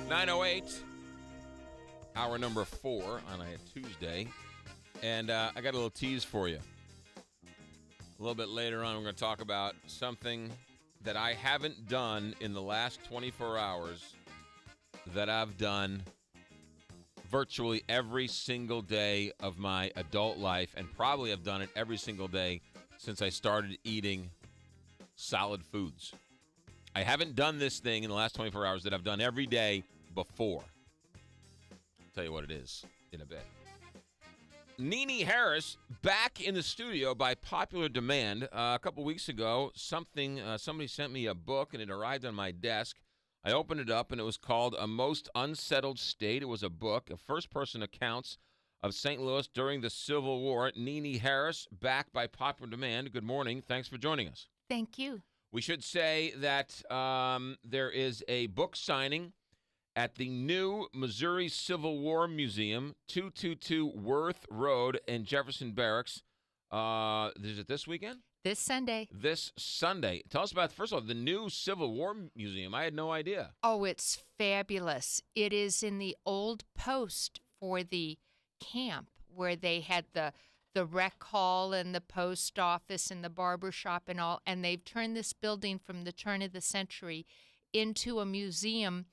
9:08, hour number 4 on a Tuesday. And I got a little tease for you. A little bit later on, we're going to talk about something that I haven't done in the last 24 hours that I've done virtually every single day of my adult life, and probably have done it every single day since I started eating solid foods. I haven't done this thing in the last 24 hours that I've done every day before. I'll tell you what it is in a bit. Nini Harris back in the studio by popular demand. A couple weeks ago, somebody sent me a book, and it arrived on my desk. I opened it up, and it was called A Most Unsettled State. It was a book, a first-person accounts of St. Louis during the Civil War. Nini Harris back by popular demand. Good morning. Thanks for joining us. Thank you. We should say that there is a book signing at the new Missouri Civil War Museum, 222 Worth Road in Jefferson Barracks. Is it this weekend? This Sunday. This Sunday. Tell us about, first of all, the new Civil War Museum. I had no idea. Oh, it's fabulous. It is in the old post for the camp where they had the rec hall and the post office and the barber shop and all, and they've turned this building from the turn of the century into a museum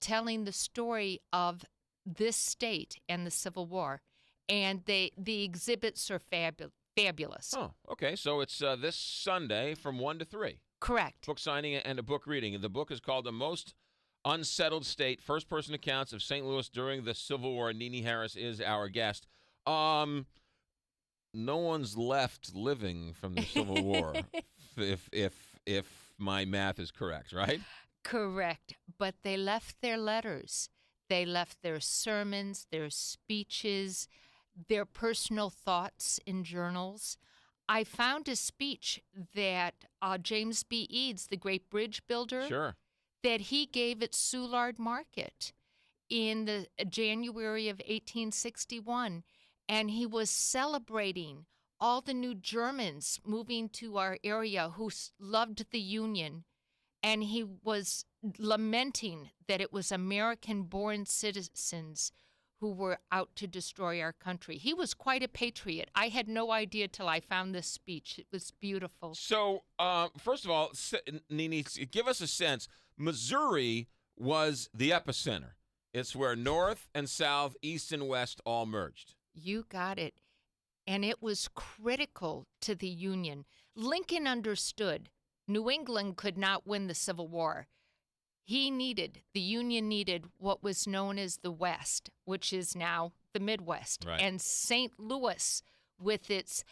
telling the story of this state and the Civil War. And the exhibits are fabulous. Oh, okay. So it's this Sunday from 1 to 3. Correct. Book signing and a book reading. The book is called The Most Unsettled State, First-Person Accounts of St. Louis During the Civil War. Nini Harris is our guest. No one's left living from the Civil War, if my math is correct, right? Correct. But they left their letters. They left their sermons, their speeches, their personal thoughts in journals. I found a speech that James B. Eads, the great bridge builder, Sure, that he gave at Soulard Market in the January of 1861. And he was celebrating all the new Germans moving to our area who loved the Union. And he was lamenting that it was American-born citizens who were out to destroy our country. He was quite a patriot. I had no idea till I found this speech. It was beautiful. So, first of all, Nini, give us a sense. Missouri was the epicenter. It's where North and South, East and West all merged. You got it. And it was critical to the Union. Lincoln understood New England could not win the Civil War. The Union needed what was known as the West, which is now the Midwest. Right. And St. Louis, with its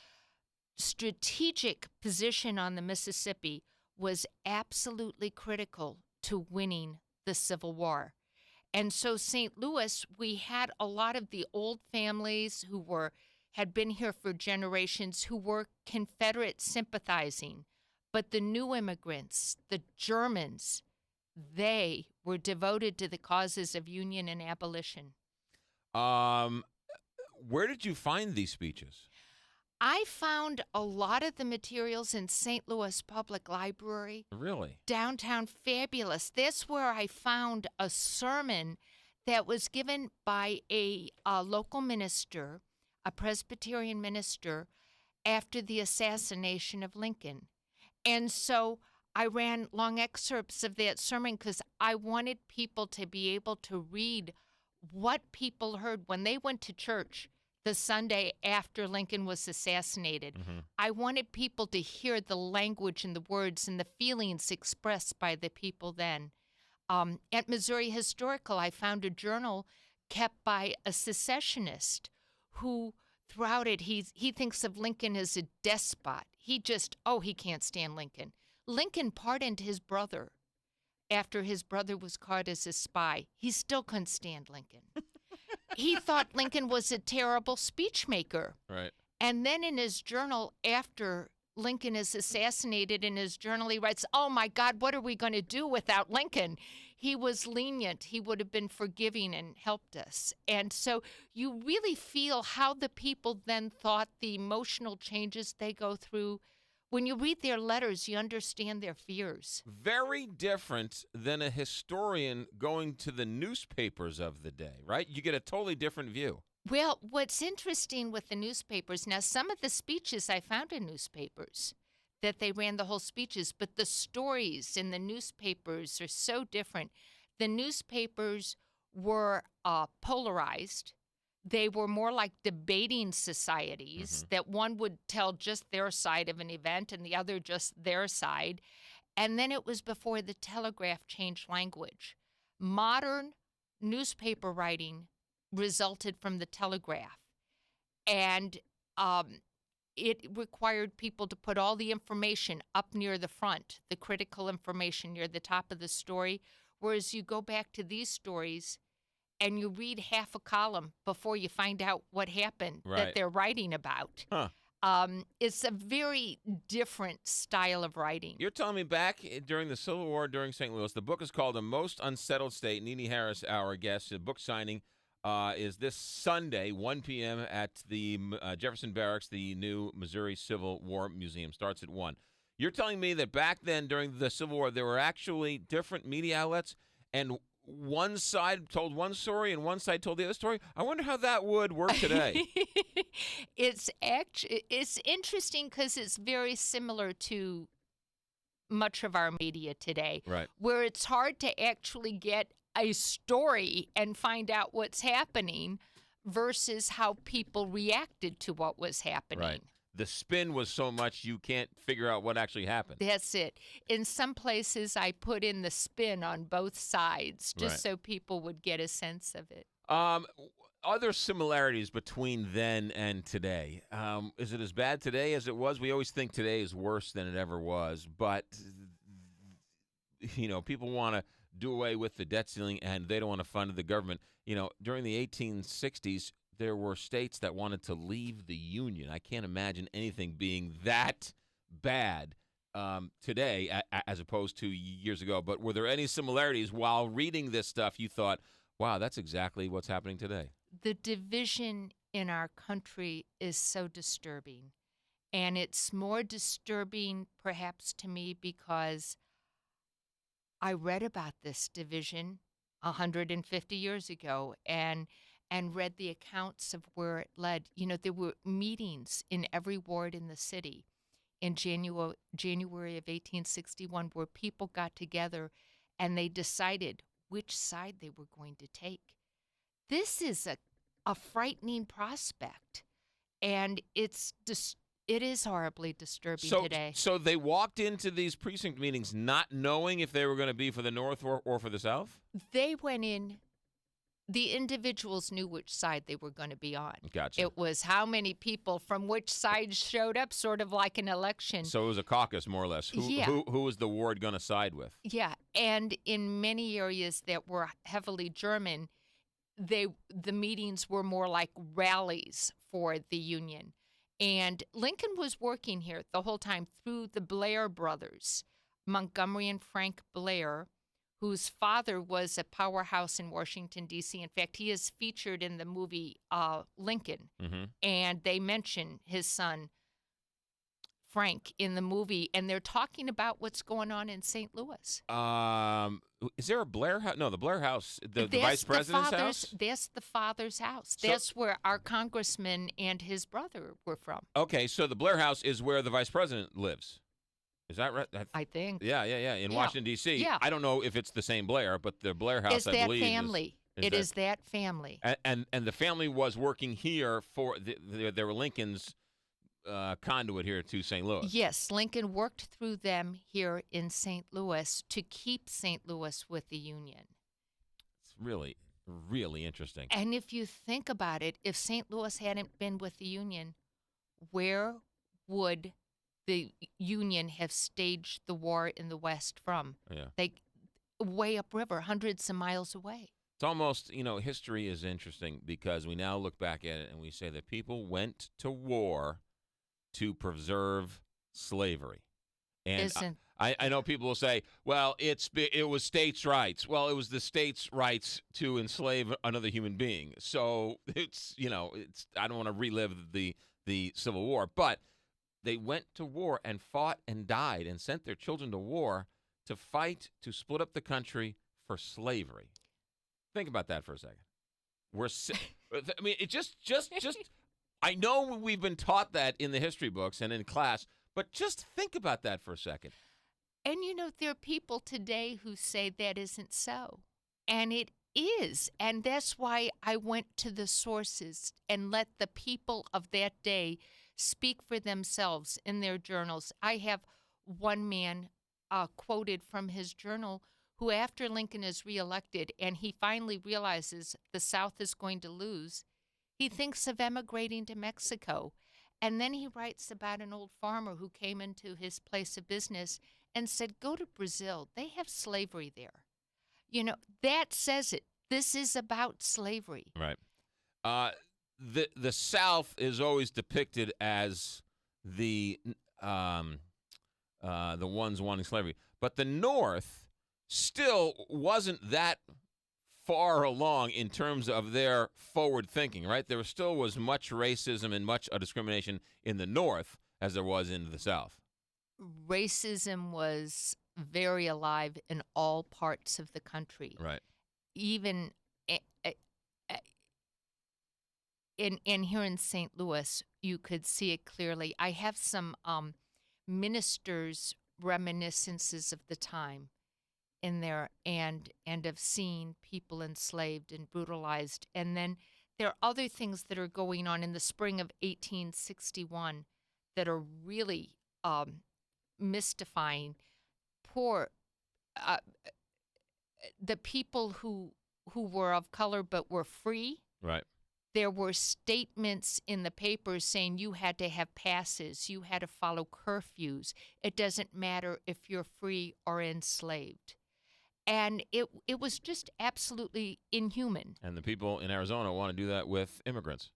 strategic position on the Mississippi, was absolutely critical to winning the Civil War. And so St. Louis, we had a lot of the old families who had been here for generations who were Confederate sympathizing. But the new immigrants, the Germans, they were devoted to the causes of Union and abolition. Where did you find these speeches? I found a lot of the materials in St. Louis Public Library. Really? Downtown, fabulous. That's where I found a sermon that was given by a local minister, a Presbyterian minister, after the assassination of Lincoln. And so I ran long excerpts of that sermon because I wanted people to be able to read what people heard when they went to church the Sunday after Lincoln was assassinated. Mm-hmm. I wanted people to hear the language and the words and the feelings expressed by the people then. At Missouri Historical, I found a journal kept by a secessionist who throughout it, he thinks of Lincoln as a despot. He can't stand Lincoln. Lincoln pardoned his brother after his brother was caught as a spy. He still couldn't stand Lincoln. He thought Lincoln was a terrible speechmaker. Right. And then in his journal, after Lincoln is assassinated, in his journal he writes, "Oh my God, what are we going to do without Lincoln?" He was lenient. He would have been forgiving and helped us. And so you really feel how the people then thought, the emotional changes they go through when you read their letters, you understand their fears. Very different than a historian going to the newspapers of the day, right? You get a totally different view. Well, what's interesting with the newspapers, now some of the speeches I found in newspapers, that they ran the whole speeches, but the stories in the newspapers are so different. The newspapers were polarized. They were more like debating societies, that one would tell just their side of an event and the other just their side. And then it was before the telegraph changed language. Modern newspaper writing resulted from the telegraph. And it required people to put all the information up near the front, the critical information near the top of the story, whereas you go back to these stories and you read half a column before you find out what happened that they're writing about. It's a very different style of writing. You're telling me back during the Civil War, during St. Louis, the book is called The Most Unsettled State. Nini Harris, our guest, the book signing is this Sunday, 1 p.m. at the Jefferson Barracks, the new Missouri Civil War Museum. Starts at 1. You're telling me that back then, during the Civil War, there were actually different media outlets, and one side told one story and one side told the other story? I wonder how that would work today. It's interesting because it's very similar to much of our media today, where it's hard to actually get a story and find out what's happening versus how people reacted to what was happening. Right. The spin was so much you can't figure out what actually happened. That's it. In some places, I put in the spin on both sides just so people would get a sense of it. Other similarities between then and today. Is it as bad today as it was? We always think today is worse than it ever was, but people want to do away with the debt ceiling, and they don't want to fund the government. During the 1860s, there were states that wanted to leave the Union. I can't imagine anything being that bad today as opposed to years ago. But were there any similarities while reading this stuff you thought, wow, that's exactly what's happening today? The division in our country is so disturbing. And it's more disturbing perhaps to me because I read about this division 150 years ago and read the accounts of where it led. There were meetings in every ward in the city in January of 1861 where people got together and they decided which side they were going to take. This is a frightening prospect, and it is horribly disturbing today. So they walked into these precinct meetings not knowing if they were going to be for the North or for the South? They went in. The individuals knew which side they were going to be on. Gotcha. It was how many people from which side showed up, sort of like an election. So it was a caucus, more or less. Who was the ward going to side with? Yeah, and in many areas that were heavily German, the meetings were more like rallies for the Union. And Lincoln was working here the whole time through the Blair brothers, Montgomery and Frank Blair, whose father was a powerhouse in Washington, D.C. In fact, he is featured in the movie Lincoln, and they mention his son, Frank, in the movie, and they're talking about what's going on in St. Louis. Is there a Blair house? No, the Blair house, the vice president's house? That's the father's house. That's where our congressman and his brother were from. Okay, so the Blair house is where the vice president lives. Is that right? I think. Yeah. In Washington, D.C. Yeah. I don't know if it's the same Blair, but the Blair house, I believe, family. It is that family. And the family was working here for there were Lincoln's conduit here to St. Louis. Yes, Lincoln worked through them here in St. Louis to keep St. Louis with the Union. It's really, really interesting. And if you think about it, if St. Louis hadn't been with the Union, where would the Union have staged the war in the West from? Yeah. Way upriver, hundreds of miles away. It's almost, history is interesting because we now look back at it and we say that people went to war to preserve slavery. And I know people will say, well, it was states' rights. Well, it was the states' rights to enslave another human being. So it's I don't want to relive the Civil War, but they went to war and fought and died and sent their children to war to fight to split up the country for slavery. Think about that for a second. I mean, it just. I know we've been taught that in the history books and in class, but just think about that for a second. And, there are people today who say that isn't so. And it is. And that's why I went to the sources and let the people of that day speak for themselves in their journals. I have one man quoted from his journal who, after Lincoln is reelected and he finally realizes the South is going to lose, he thinks of emigrating to Mexico. And then he writes about an old farmer who came into his place of business and said, go to Brazil. They have slavery there. That says it. This is about slavery. Right. The South is always depicted as the ones wanting slavery. But the North still wasn't that far along in terms of their forward thinking, right? There still was much racism and much discrimination in the North as there was in the South. Racism was very alive in all parts of the country. Right. Even in here in St. Louis, you could see it clearly. I have some ministers' reminiscences of the time in there and of seeing people enslaved and brutalized. And then there are other things that are going on in the spring of 1861 that are really mystifying. Poor the people who were of color but were free. Right. There were statements in the papers saying you had to have passes, you had to follow curfews. It doesn't matter if you're free or enslaved. And it was just absolutely inhuman. And the people in Arizona want to do that with immigrants.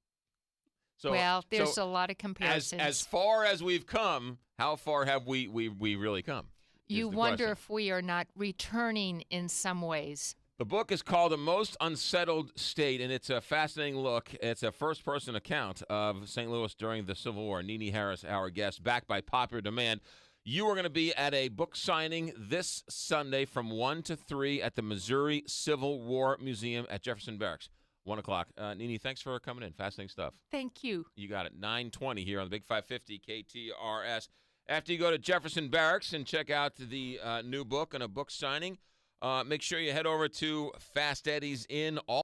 So, well, there's a lot of comparisons. As far as we've come, how far have we really come? You wonder if we are not returning in some ways. The book is called The Most Unsettled State, and it's a fascinating look. It's a first-person account of St. Louis during the Civil War. Nini Harris, our guest, backed by popular demand. You are going to be at a book signing this Sunday from 1 to 3 at the Missouri Civil War Museum at Jefferson Barracks, 1 o'clock. Nini, thanks for coming in. Fascinating stuff. Thank you. You got it. 9:20 here on the Big 550 KTRS. After you go to Jefferson Barracks and check out the new book and a book signing, make sure you head over to Fast Eddie's in all